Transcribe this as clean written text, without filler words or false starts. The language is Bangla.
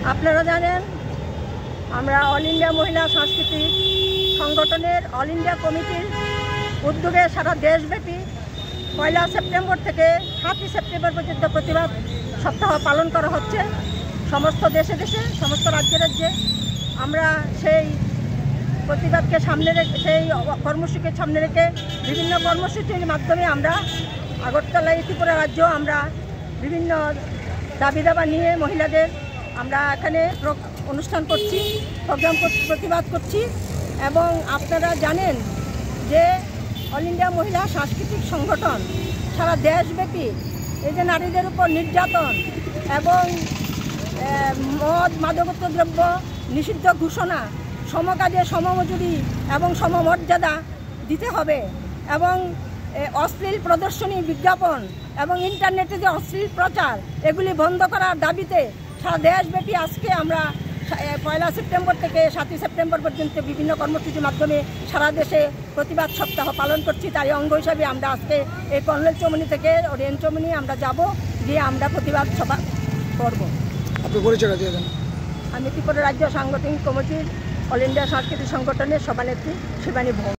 আপনারা জানেন আমরা অল ইন্ডিয়া মহিলা সাংস্কৃতিক সংগঠনের অল ইন্ডিয়া কমিটির উদ্যোগে সারা দেশব্যাপী 1 সেপ্টেম্বর থেকে 7 সেপ্টেম্বর পর্যন্ত প্রতিবাদ সপ্তাহ পালন করা হচ্ছে। সমস্ত দেশে দেশে, সমস্ত রাজ্যে রাজ্যে আমরা সেই প্রতিবাদকে সামনে রেখে, সেই কর্মসূচিকে সামনে রেখে বিভিন্ন কর্মসূচির মাধ্যমে আমরা আগরতলা ত্রিপুরা রাজ্য আমরা বিভিন্ন দাবি দাবা নিয়ে মহিলাদের আমরা এখানে অনুষ্ঠান করছি, প্রোগ্রাম প্রতিবাদ করছি। এবং আপনারা জানেন যে অল ইন্ডিয়া মহিলা সাংস্কৃতিক সংগঠন সারা দেশব্যাপী এই যে নারীদের উপর নির্যাতন এবং মদ মাদকতা দ্রব্য নিষিদ্ধ ঘোষণা, সমকাজে সমমজুরি এবং সমমর্যাদা দিতে হবে এবং অশ্লীল প্রদর্শনী বিজ্ঞাপন এবং ইন্টারনেটে যে অশ্লীল প্রচার এগুলি বন্ধ করার দাবিতে সারা দেশব্যাপী আজকে আমরা 1 সেপ্টেম্বর থেকে 7 সেপ্টেম্বর পর্যন্ত বিভিন্ন কর্মসূচির মাধ্যমে সারা দেশে প্রতিবাদ সপ্তাহ পালন করছি। তারই অঙ্গ হিসাবে আমরা আজকে এই কর্নেল চৌমুহনী থেকে রেন চৌমুহনী আমরা যাব, গিয়ে আমরা প্রতিবাদ সভা করব। আপনি পরিচয় দিয়ে দেন। আমি ত্রিপুরা রাজ্য সাংগঠনিক কমিটির অল ইন্ডিয়া সাংস্কৃতিক সংগঠনের সভানেত্রী শিবানী ভৌমিক।